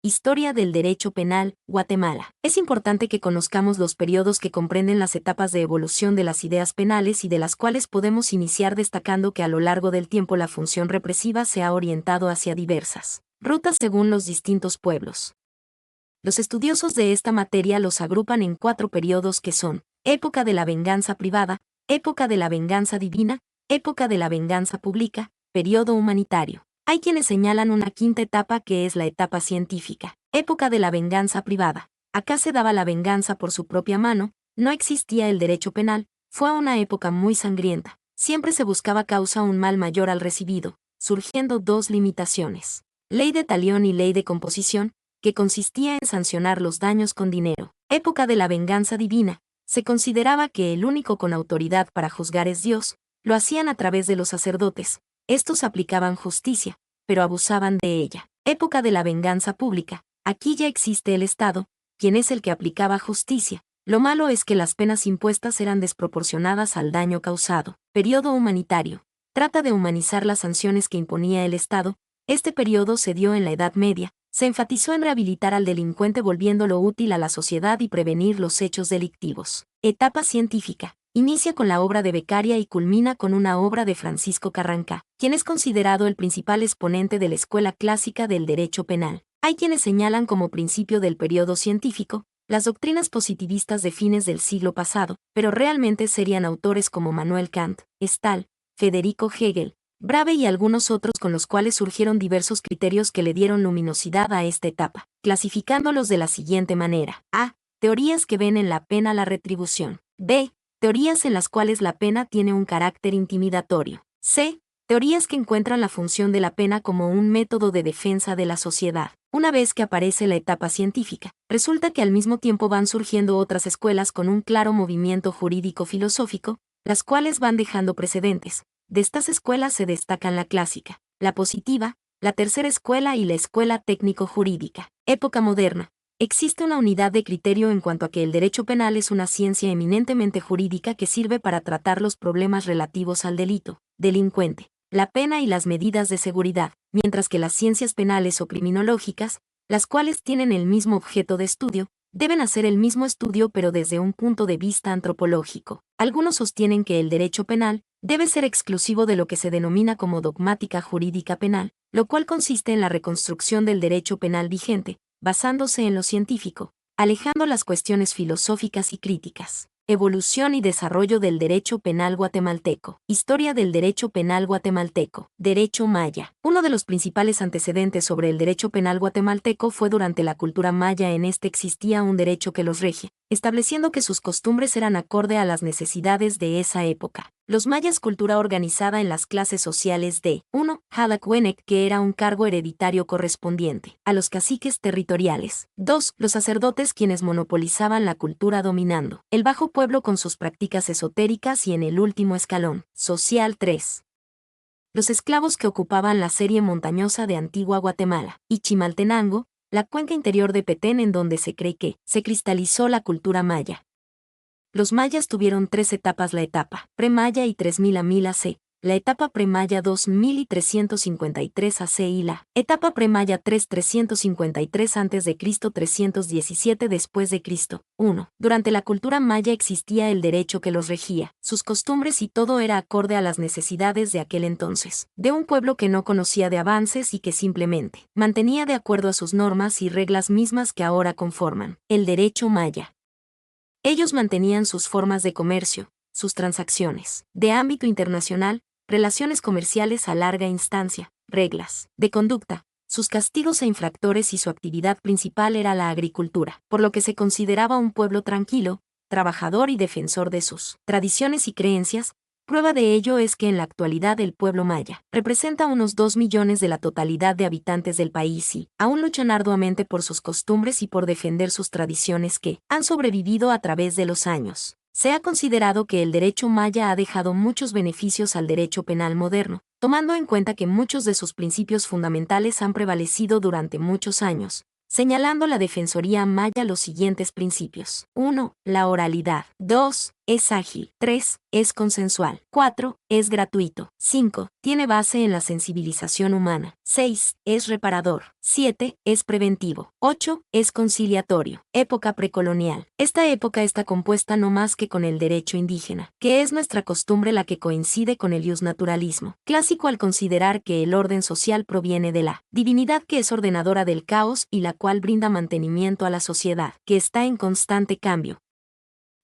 Historia del Derecho Penal, Guatemala. Es importante que conozcamos los periodos que comprenden las etapas de evolución de las ideas penales y de las cuales podemos iniciar destacando que a lo largo del tiempo la función represiva se ha orientado hacia diversas rutas según los distintos pueblos. Los estudiosos de esta materia los agrupan en 4 periodos que son: época de la venganza privada, época de la venganza divina, época de la venganza pública, periodo humanitario. Hay quienes señalan una quinta etapa que es la etapa científica, época de la venganza privada. Acá se daba la venganza por su propia mano, no existía el derecho penal, fue una época muy sangrienta. Siempre se buscaba causa un mal mayor al recibido, surgiendo 2 limitaciones: ley de talión y ley de composición, que consistía en sancionar los daños con dinero. Época de la venganza divina. Se consideraba que el único con autoridad para juzgar es Dios, lo hacían a través de los sacerdotes. Estos aplicaban justicia, pero abusaban de ella. Época de la venganza pública. Aquí ya existe el Estado, quien es el que aplicaba justicia. Lo malo es que las penas impuestas eran desproporcionadas al daño causado. Periodo humanitario. Trata de humanizar las sanciones que imponía el Estado. Este periodo se dio en la Edad Media. Se enfatizó en rehabilitar al delincuente volviéndolo útil a la sociedad y prevenir los hechos delictivos. Etapa científica. Inicia con la obra de Beccaria y culmina con una obra de Francisco Carranca, quien es considerado el principal exponente de la escuela clásica del derecho penal. Hay quienes señalan como principio del periodo científico las doctrinas positivistas de fines del siglo pasado, pero realmente serían autores como Manuel Kant, Stahl, Federico Hegel, Brave y algunos otros con los cuales surgieron diversos criterios que le dieron luminosidad a esta etapa, clasificándolos de la siguiente manera: A. Teorías que ven en la pena la retribución. B. Teorías en las cuales la pena tiene un carácter intimidatorio. C. Teorías que encuentran la función de la pena como un método de defensa de la sociedad. Una vez que aparece la etapa científica, resulta que al mismo tiempo van surgiendo otras escuelas con un claro movimiento jurídico-filosófico, las cuales van dejando precedentes. De estas escuelas se destacan la clásica, la positiva, la tercera escuela y la escuela técnico-jurídica. Época moderna. Existe una unidad de criterio en cuanto a que el derecho penal es una ciencia eminentemente jurídica que sirve para tratar los problemas relativos al delito, delincuente, la pena y las medidas de seguridad, mientras que las ciencias penales o criminológicas, las cuales tienen el mismo objeto de estudio, deben hacer el mismo estudio pero desde un punto de vista antropológico. Algunos sostienen que el derecho penal debe ser exclusivo de lo que se denomina como dogmática jurídica penal, lo cual consiste en la reconstrucción del derecho penal vigente, basándose en lo científico, alejando las cuestiones filosóficas y críticas. Evolución y desarrollo del derecho penal guatemalteco. Historia del derecho penal guatemalteco. Derecho maya. Uno de los principales antecedentes sobre el derecho penal guatemalteco fue durante la cultura maya. En este existía un derecho que los regia, estableciendo que sus costumbres eran acorde a las necesidades de esa época. Los mayas, cultura organizada en las clases sociales de 1. Halacuenec, que era un cargo hereditario correspondiente a los caciques territoriales. 2. Los sacerdotes, quienes monopolizaban la cultura dominando el bajo pueblo con sus prácticas esotéricas, y en el último escalón social 3. Los esclavos que ocupaban la serie montañosa de Antigua Guatemala y Chimaltenango, la cuenca interior de Petén, en donde se cree que se cristalizó la cultura maya. Los mayas tuvieron 3 etapas: la etapa pre-maya y 3000 a 1000 AC, la etapa pre-maya 2000 y 353 AC y la etapa pre-maya 353 a.C. 317 después de Cristo. 1. Durante la cultura maya existía el derecho que los regía, sus costumbres y todo era acorde a las necesidades de aquel entonces, de un pueblo que no conocía de avances y que simplemente mantenía de acuerdo a sus normas y reglas mismas que ahora conforman el derecho maya. Ellos mantenían sus formas de comercio, sus transacciones de ámbito internacional, relaciones comerciales a larga instancia, reglas de conducta, sus castigos a infractores, y su actividad principal era la agricultura, por lo que se consideraba un pueblo tranquilo, trabajador y defensor de sus tradiciones y creencias. Prueba de ello es que en la actualidad el pueblo maya representa unos 2 millones de la totalidad de habitantes del país y aún luchan arduamente por sus costumbres y por defender sus tradiciones que han sobrevivido a través de los años. Se ha considerado que el derecho maya ha dejado muchos beneficios al derecho penal moderno, tomando en cuenta que muchos de sus principios fundamentales han prevalecido durante muchos años, señalando la Defensoría Maya los siguientes principios. 1. La oralidad. 2. es ágil. 3. Es consensual. 4. Es gratuito. 5. Tiene base en la sensibilización humana. 6. Es reparador. 7. Es preventivo. 8. Es conciliatorio. Época precolonial. Esta época está compuesta no más que con el derecho indígena, que es nuestra costumbre la que coincide con el iusnaturalismo, clásico al considerar que el orden social proviene de la divinidad que es ordenadora del caos y la cual brinda mantenimiento a la sociedad, que está en constante cambio.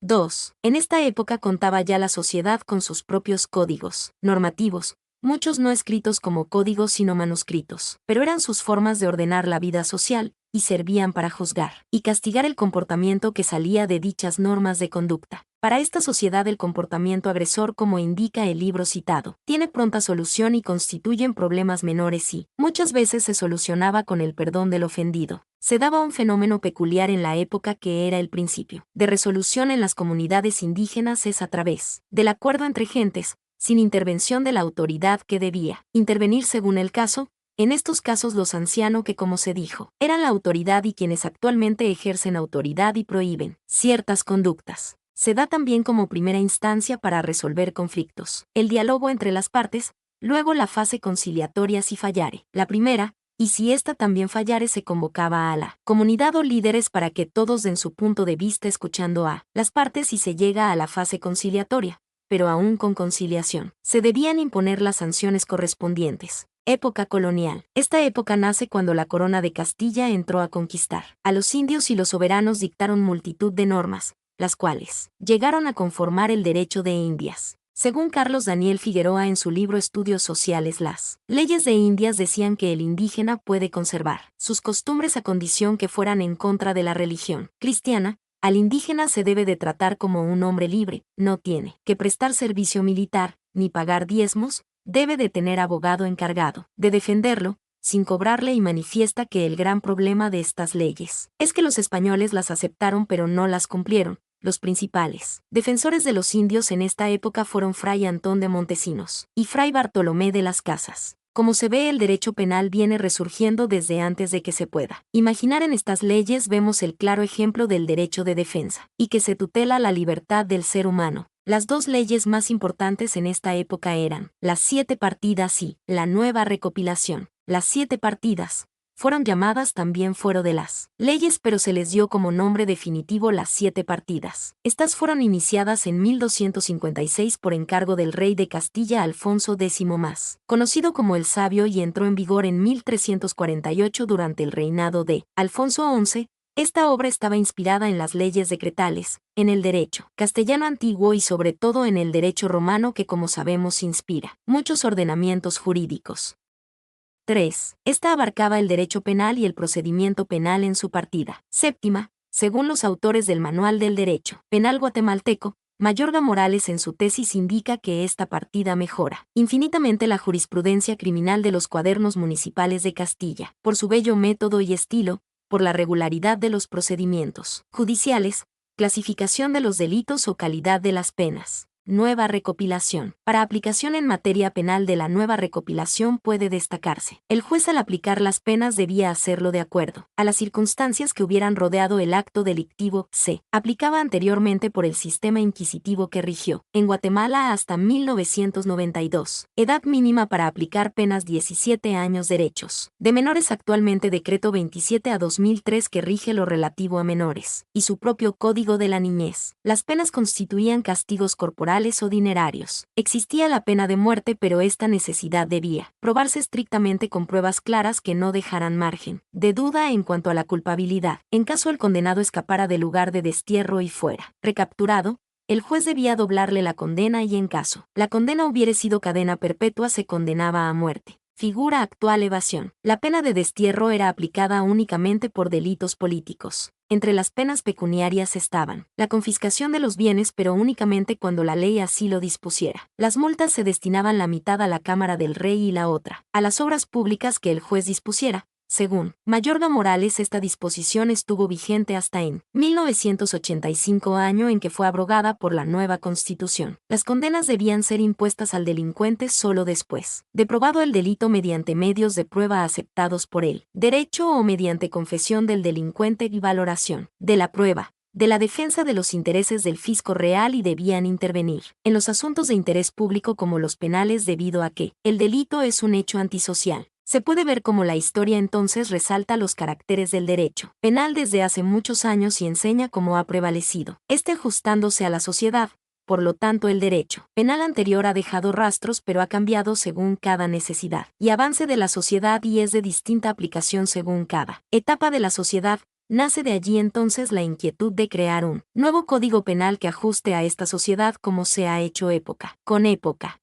2. En esta época contaba ya la sociedad con sus propios códigos normativos, muchos no escritos como códigos sino manuscritos, pero eran sus formas de ordenar la vida social, y servían para juzgar y castigar el comportamiento que salía de dichas normas de conducta. Para esta sociedad el comportamiento agresor, como indica el libro citado, tiene pronta solución y constituyen problemas menores y, muchas veces se solucionaba con el perdón del ofendido. Se daba un fenómeno peculiar en la época que era el principio de resolución en las comunidades indígenas es a través del acuerdo entre gentes, sin intervención de la autoridad que debía intervenir según el caso. En estos casos los ancianos que, como se dijo, eran la autoridad y quienes actualmente ejercen autoridad y prohíben ciertas conductas. Se da también como primera instancia para resolver conflictos el diálogo entre las partes, luego la fase conciliatoria si fallare. La primera, y si ésta también fallare, se convocaba a la comunidad o líderes para que todos den su punto de vista escuchando a las partes y se llega a la fase conciliatoria, pero aún con conciliación, se debían imponer las sanciones correspondientes. Época colonial. Esta época nace cuando la corona de Castilla entró a conquistar a los indios y los soberanos dictaron multitud de normas, las cuales llegaron a conformar el derecho de Indias. Según Carlos Daniel Figueroa en su libro Estudios Sociales, las leyes de Indias decían que el indígena puede conservar sus costumbres a condición que fueran en contra de la religión cristiana. Al indígena se debe de tratar como un hombre libre, no tiene que prestar servicio militar, ni pagar diezmos, debe de tener abogado encargado de defenderlo, sin cobrarle, y manifiesta que el gran problema de estas leyes es que los españoles las aceptaron pero no las cumplieron. Los principales defensores de los indios en esta época fueron Fray Antón de Montesinos y Fray Bartolomé de las Casas. Como se ve, el derecho penal viene resurgiendo desde antes de que se pueda imaginar. En estas leyes vemos el claro ejemplo del derecho de defensa, y que se tutela la libertad del ser humano. Las dos leyes más importantes en esta época eran las 7 partidas y la nueva recopilación. Las 7 partidas fueron llamadas también fuero de las leyes, pero se les dio como nombre definitivo las 7 partidas. Estas fueron iniciadas en 1256 por encargo del rey de Castilla Alfonso X más conocido como el Sabio, y entró en vigor en 1348 durante el reinado de Alfonso XI. Esta obra estaba inspirada en las leyes decretales, en el derecho castellano antiguo y sobre todo en el derecho romano que, como sabemos, inspira muchos ordenamientos jurídicos. 3. Esta abarcaba el derecho penal y el procedimiento penal en su partida séptima, según los autores del Manual del Derecho Penal guatemalteco. Mayorga Morales en su tesis indica que esta partida mejora infinitamente la jurisprudencia criminal de los cuadernos municipales de Castilla, por su bello método y estilo, por la regularidad de los procedimientos judiciales, clasificación de los delitos o calidad de las penas. Nueva recopilación. Para aplicación en materia penal de la nueva recopilación puede destacarse: el juez al aplicar las penas debía hacerlo de acuerdo a las circunstancias que hubieran rodeado el acto delictivo. Se aplicaba anteriormente por el sistema inquisitivo que rigió en Guatemala hasta 1992. Edad mínima para aplicar penas 17 años. Derechos de menores. Actualmente decreto 27/2003 que rige lo relativo a menores, y su propio Código de la Niñez. Las penas constituían castigos corporales o dinerarios. Existía la pena de muerte, pero esta necesidad debía probarse estrictamente con pruebas claras que no dejaran margen de duda en cuanto a la culpabilidad. En caso el condenado escapara del lugar de destierro y fuera recapturado, el juez debía doblarle la condena, y en caso la condena hubiere sido cadena perpetua se condenaba a muerte. Figura actual: evasión. La pena de destierro era aplicada únicamente por delitos políticos. Entre las penas pecuniarias estaban la confiscación de los bienes, pero únicamente cuando la ley así lo dispusiera. Las multas se destinaban la mitad a la Cámara del Rey y la otra a las obras públicas que el juez dispusiera. Según Mayorga Morales, esta disposición estuvo vigente hasta en 1985, año en que fue abrogada por la nueva Constitución. Las condenas debían ser impuestas al delincuente solo después de probado el delito mediante medios de prueba aceptados por el derecho o mediante confesión del delincuente y valoración de la prueba. de la defensa de los intereses del fisco real y debían intervenir en los asuntos de interés público como los penales debido a que el delito es un hecho antisocial. Se puede ver cómo la historia entonces resalta los caracteres del derecho penal desde hace muchos años y enseña cómo ha prevalecido ajustándose a la sociedad. Por lo tanto, el derecho penal anterior ha dejado rastros pero ha cambiado según cada necesidad y avance de la sociedad y es de distinta aplicación según cada etapa de la sociedad. Nace de allí entonces la inquietud de crear un nuevo código penal que ajuste a esta sociedad como se ha hecho época con época.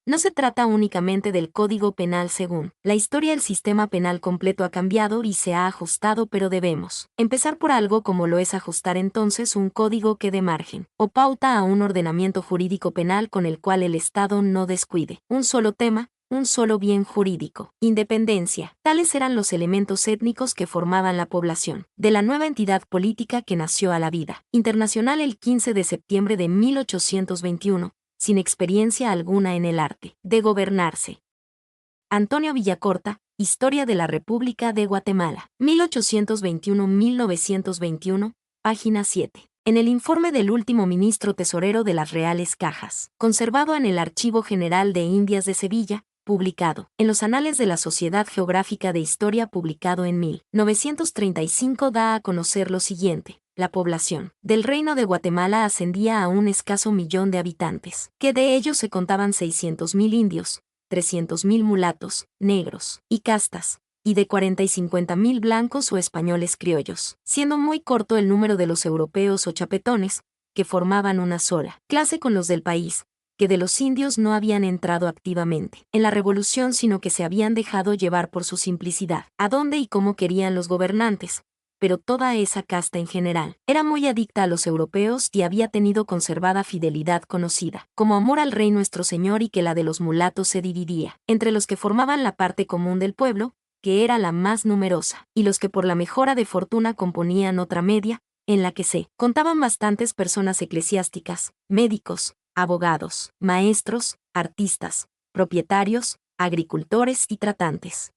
No se trata únicamente del Código Penal según la historia. El sistema penal completo ha cambiado y se ha ajustado, pero debemos empezar por algo como lo es ajustar entonces un código que dé margen o pauta a un ordenamiento jurídico penal con el cual el Estado no descuide un solo tema, un solo bien jurídico. Independencia. Tales eran los elementos étnicos que formaban la población de la nueva entidad política que nació a la vida internacional el 15 de septiembre de 1821. Sin experiencia alguna en el arte de gobernarse. Antonio Villacorta, Historia de la República de Guatemala, 1821-1921, página 7. En el informe del último ministro tesorero de las Reales Cajas, conservado en el Archivo General de Indias de Sevilla, publicado en los Anales de la Sociedad Geográfica de Historia, publicado en 1935, da a conocer lo siguiente. La población del Reino de Guatemala ascendía a un escaso millón de habitantes, que de ellos se contaban 600.000 indios, 300.000 mulatos, negros y castas, y de 40 y 50.000 blancos o españoles criollos, siendo muy corto el número de los europeos o chapetones, que formaban una sola clase con los del país, que de los indios no habían entrado activamente en la revolución sino que se habían dejado llevar por su simplicidad, a dónde y cómo querían los gobernantes. Pero toda esa casta en general era muy adicta a los europeos y había tenido conservada fidelidad conocida como amor al rey nuestro señor, y que la de los mulatos se dividía entre los que formaban la parte común del pueblo, que era la más numerosa, y los que por la mejora de fortuna componían otra media, en la que se contaban bastantes personas eclesiásticas, médicos, abogados, maestros, artistas, propietarios, agricultores y tratantes.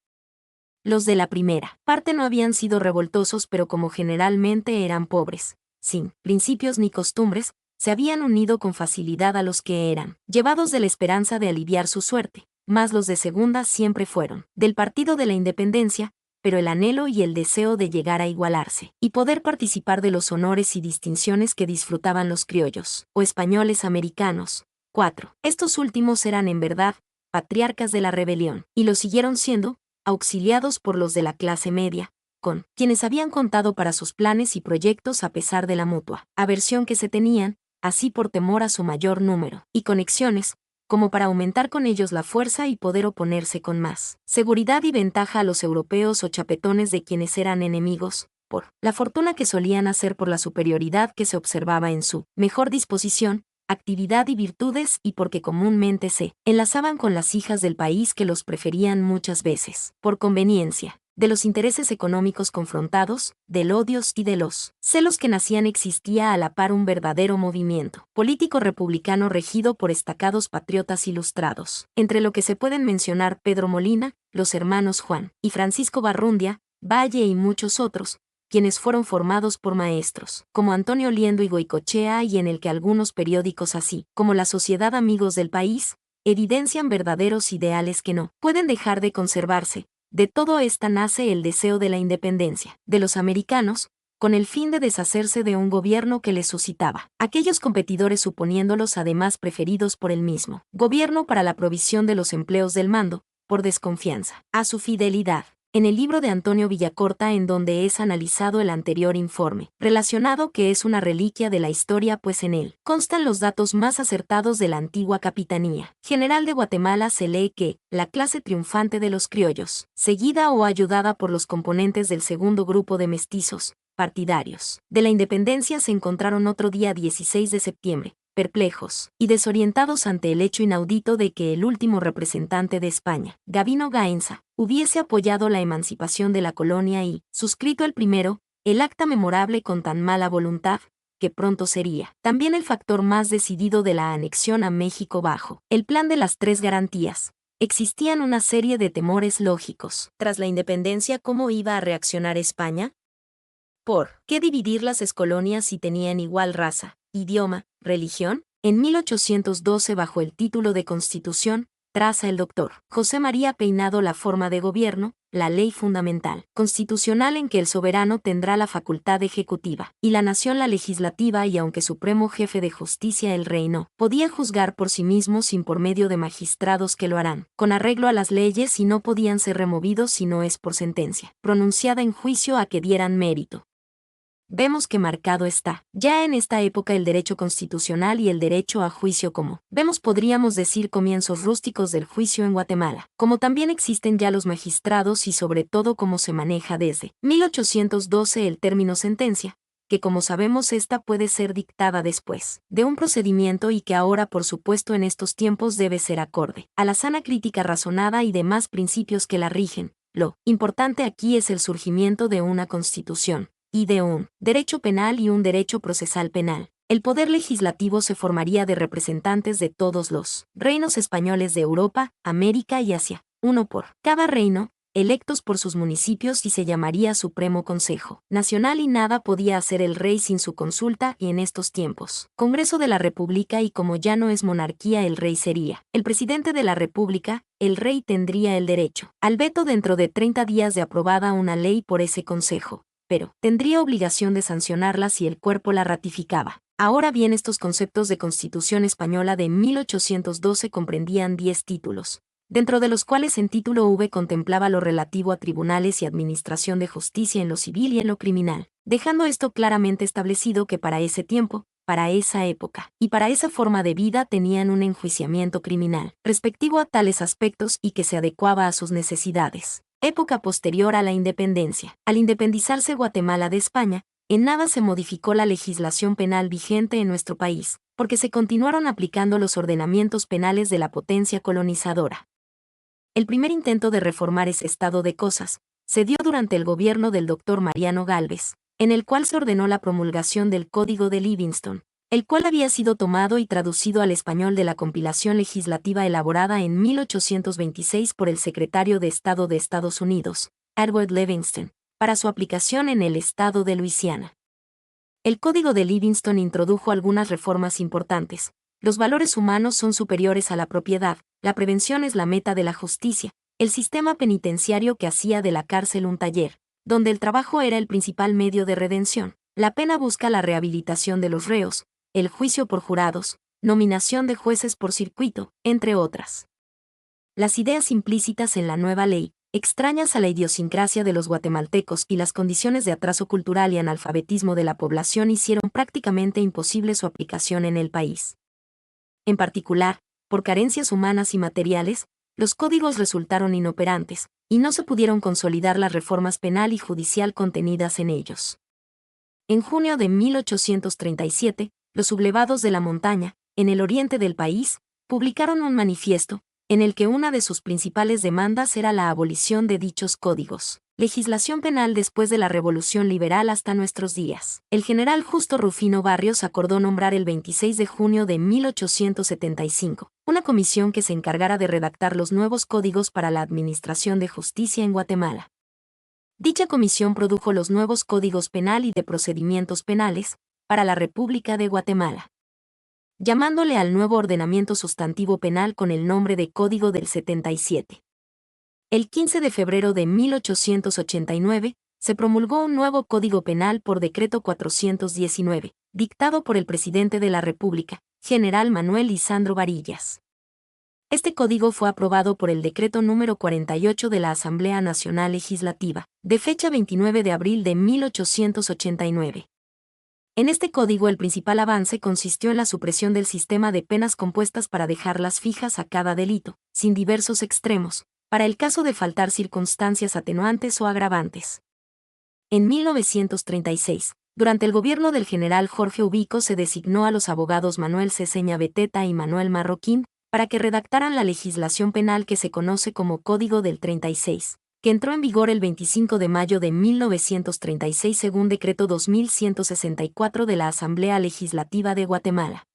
Los de la primera parte no habían sido revoltosos, pero como generalmente eran pobres, sin principios ni costumbres, se habían unido con facilidad a los que eran llevados de la esperanza de aliviar su suerte, mas los de segunda siempre fueron del partido de la independencia, pero el anhelo y el deseo de llegar a igualarse y poder participar de los honores y distinciones que disfrutaban los criollos o españoles americanos. 4. Estos últimos eran en verdad patriarcas de la rebelión, y lo siguieron siendo, auxiliados por los de la clase media, con quienes habían contado para sus planes y proyectos a pesar de la mutua aversión que se tenían, así por temor a su mayor número y conexiones, como para aumentar con ellos la fuerza y poder oponerse con más seguridad y ventaja a los europeos o chapetones de quienes eran enemigos, por la fortuna que solían hacer, por la superioridad que se observaba en su mejor disposición, actividad y virtudes, y porque comúnmente se enlazaban con las hijas del país que los preferían muchas veces, por conveniencia, de los intereses económicos confrontados, del odios y de los celos que nacían. Existía a la par un verdadero movimiento político republicano regido por destacados patriotas ilustrados, entre lo que se pueden mencionar Pedro Molina, los hermanos Juan y Francisco Barrundia, Valle y muchos otros, quienes fueron formados por maestros, como Antonio Liendo y Goicoechea, y en el que algunos periódicos así como la Sociedad Amigos del País, evidencian verdaderos ideales que no pueden dejar de conservarse. De todo esta nace el deseo de la independencia de los americanos, con el fin de deshacerse de un gobierno que les suscitaba aquellos competidores, suponiéndolos además preferidos por el mismo gobierno para la provisión de los empleos del mando, por desconfianza a su fidelidad. En el libro de Antonio Villacorta, en donde es analizado el anterior informe relacionado, que es una reliquia de la historia, pues en él constan los datos más acertados de la antigua Capitanía General de Guatemala, se lee que la clase triunfante de los criollos, seguida o ayudada por los componentes del segundo grupo de mestizos partidarios de la independencia, se encontraron otro día 16 de septiembre, perplejos y desorientados ante el hecho inaudito de que el último representante de España, Gavino Gainza, hubiese apoyado la emancipación de la colonia y suscrito el primero, el acta memorable, con tan mala voluntad, que pronto sería también el factor más decidido de la anexión a México bajo el plan de las tres garantías. Existían una serie de temores lógicos. Tras la independencia, ¿cómo iba a reaccionar España? ¿Por qué dividir las excolonias si tenían igual raza, idioma, religión? En 1812, bajo el título de Constitución, traza el doctor José María Peinado la forma de gobierno, la ley fundamental constitucional en que el soberano tendrá la facultad ejecutiva, y la nación la legislativa, y aunque supremo jefe de justicia el rey no podía juzgar por sí mismo sin por medio de magistrados que lo harán, con arreglo a las leyes, y no podían ser removidos si no es por sentencia, pronunciada en juicio a que dieran mérito. Vemos que marcado está, ya en esta época, el derecho constitucional y el derecho a juicio como, podríamos decir, comienzos rústicos del juicio en Guatemala, como también existen ya los magistrados y sobre todo cómo se maneja desde 1812 el término sentencia, que como sabemos esta puede ser dictada después de un procedimiento y que ahora por supuesto en estos tiempos debe ser acorde a la sana crítica razonada y demás principios que la rigen. Lo importante aquí es el surgimiento de una constitución y de un derecho penal y un derecho procesal penal. El poder legislativo se formaría de representantes de todos los reinos españoles de Europa, América y Asia, uno por cada reino, electos por sus municipios, y se llamaría Supremo Consejo Nacional, y nada podía hacer el rey sin su consulta, y en estos tiempos, Congreso de la República, y como ya no es monarquía, el rey sería el presidente de la República. El rey tendría el derecho al veto dentro de 30 días de aprobada una ley por ese consejo, pero tendría obligación de sancionarla si el cuerpo la ratificaba. Ahora bien, estos conceptos de Constitución Española de 1812 comprendían 10 títulos, dentro de los cuales en título V contemplaba lo relativo a tribunales y administración de justicia en lo civil y en lo criminal, dejando esto claramente establecido que para ese tiempo, para esa época y para esa forma de vida tenían un enjuiciamiento criminal respectivo a tales aspectos y que se adecuaba a sus necesidades. Época posterior a la independencia. Al independizarse Guatemala de España, en nada se modificó la legislación penal vigente en nuestro país, porque se continuaron aplicando los ordenamientos penales de la potencia colonizadora. El primer intento de reformar ese estado de cosas se dio durante el gobierno del doctor Mariano Gálvez, en el cual se ordenó la promulgación del Código de Livingston, el cual había sido tomado y traducido al español de la compilación legislativa elaborada en 1826 por el secretario de Estado de Estados Unidos, Edward Livingston, para su aplicación en el estado de Luisiana. El Código de Livingston introdujo algunas reformas importantes. Los valores humanos son superiores a la propiedad, la prevención es la meta de la justicia, el sistema penitenciario que hacía de la cárcel un taller, donde el trabajo era el principal medio de redención, la pena busca la rehabilitación de los reos, el juicio por jurados, nominación de jueces por circuito, entre otras. Las ideas implícitas en la nueva ley, extrañas a la idiosincrasia de los guatemaltecos y las condiciones de atraso cultural y analfabetismo de la población, hicieron prácticamente imposible su aplicación en el país. En particular, por carencias humanas y materiales, los códigos resultaron inoperantes, y no se pudieron consolidar las reformas penal y judicial contenidas en ellos. En junio de 1837, los sublevados de la montaña, en el oriente del país, publicaron un manifiesto, en el que una de sus principales demandas era la abolición de dichos códigos. Legislación penal después de la Revolución Liberal hasta nuestros días. El general Justo Rufino Barrios acordó nombrar el 26 de junio de 1875 una comisión que se encargara de redactar los nuevos códigos para la administración de justicia en Guatemala. Dicha comisión produjo los nuevos códigos penal y de procedimientos penales para la República de Guatemala, llamándole al nuevo ordenamiento sustantivo penal con el nombre de Código del 77. El 15 de febrero de 1889, se promulgó un nuevo Código Penal por Decreto 419, dictado por el presidente de la República, General Manuel Lisandro Varillas. Este código fue aprobado por el Decreto número 48 de la Asamblea Nacional Legislativa, de fecha 29 de abril de 1889. En este código el principal avance consistió en la supresión del sistema de penas compuestas para dejarlas fijas a cada delito, sin diversos extremos, para el caso de faltar circunstancias atenuantes o agravantes. En 1936, durante el gobierno del general Jorge Ubico, se designó a los abogados Manuel Ceseña Beteta y Manuel Marroquín para que redactaran la legislación penal que se conoce como Código del 36, que entró en vigor el 25 de mayo de 1936 según Decreto 2164 de la Asamblea Legislativa de Guatemala.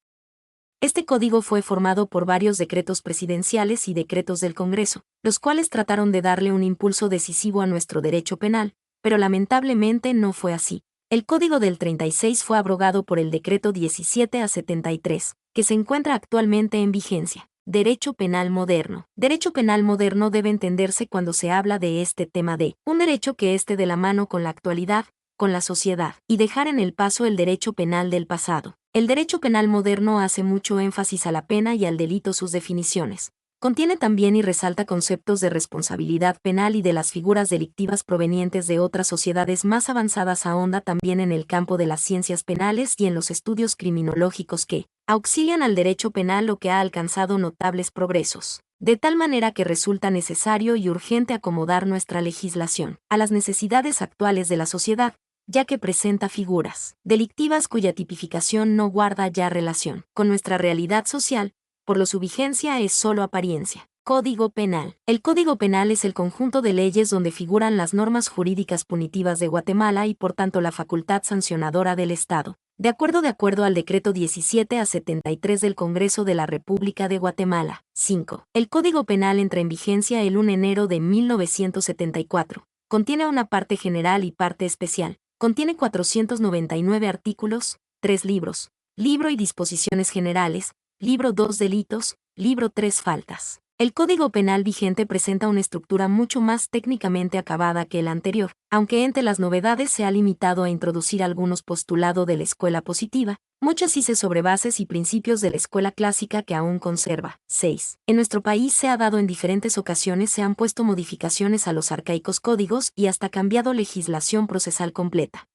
Este código fue formado por varios decretos presidenciales y decretos del Congreso, los cuales trataron de darle un impulso decisivo a nuestro derecho penal, pero lamentablemente no fue así. El Código del 36 fue abrogado por el Decreto 17/73, que se encuentra actualmente en vigencia. Derecho penal moderno. Derecho penal moderno debe entenderse cuando se habla de este tema de un derecho que esté de la mano con la actualidad, con la sociedad, y dejar en el paso el derecho penal del pasado. El derecho penal moderno hace mucho énfasis a la pena y al delito sus definiciones. Contiene también y resalta conceptos de responsabilidad penal y de las figuras delictivas provenientes de otras sociedades más avanzadas. Ahonda también en el campo de las ciencias penales y en los estudios criminológicos que auxilian al derecho penal, lo que ha alcanzado notables progresos, de tal manera que resulta necesario y urgente acomodar nuestra legislación a las necesidades actuales de la sociedad, ya que presenta figuras delictivas cuya tipificación no guarda ya relación con nuestra realidad social, por lo su vigencia es solo apariencia. Código Penal. El Código Penal es el conjunto de leyes donde figuran las normas jurídicas punitivas de Guatemala y por tanto la facultad sancionadora del Estado, de acuerdo al Decreto 17/73 del Congreso de la República de Guatemala. 5. El Código Penal entra en vigencia el 1 de enero de 1974. Contiene una parte general y parte especial. Contiene 499 artículos, 3 libros, libro y disposiciones generales, libro 2 delitos, libro 3 faltas. El Código Penal vigente presenta una estructura mucho más técnicamente acabada que el anterior, aunque entre las novedades se ha limitado a introducir algunos postulados de la escuela positiva, muchas hice sobre bases y principios de la escuela clásica que aún conserva. 6. En nuestro país se ha dado en diferentes ocasiones, se han puesto modificaciones a los arcaicos códigos y hasta cambiado legislación procesal completa.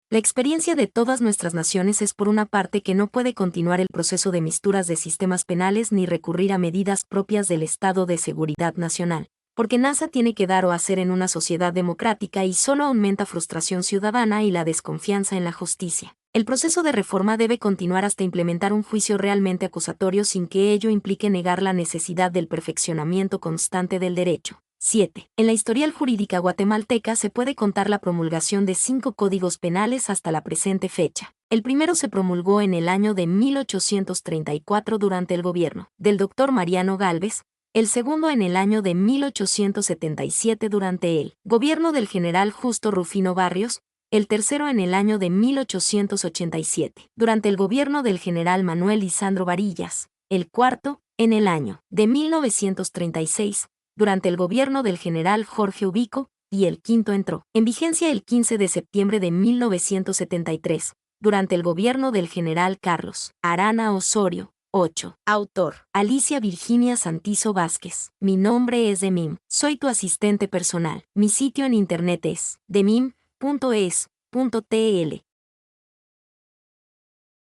La experiencia de todas nuestras naciones es por una parte que no puede continuar el proceso de misturas de sistemas penales ni recurrir a medidas propias del Estado de Seguridad Nacional, porque nada tiene que dar o hacer en una sociedad democrática y solo aumenta frustración ciudadana y la desconfianza en la justicia. El proceso de reforma debe continuar hasta implementar un juicio realmente acusatorio sin que ello implique negar la necesidad del perfeccionamiento constante del derecho. 7. En la historial jurídica guatemalteca se puede contar la promulgación de 5 códigos penales hasta la presente fecha. El primero se promulgó en el año de 1834 durante el gobierno del Dr. Mariano Gálvez, el segundo en el año de 1877 durante el gobierno del general Justo Rufino Barrios, el tercero en el año de 1887 durante el gobierno del general Manuel Lisandro Varillas, el cuarto en el año de 1936, durante el gobierno del general Jorge Ubico, y el quinto entró en vigencia el 15 de septiembre de 1973, durante el gobierno del general Carlos Arana Osorio. 8. Autor: Alicia Virginia Santizo Vázquez. Mi nombre es Demim. Soy tu asistente personal. Mi sitio en internet es demim.es.tl.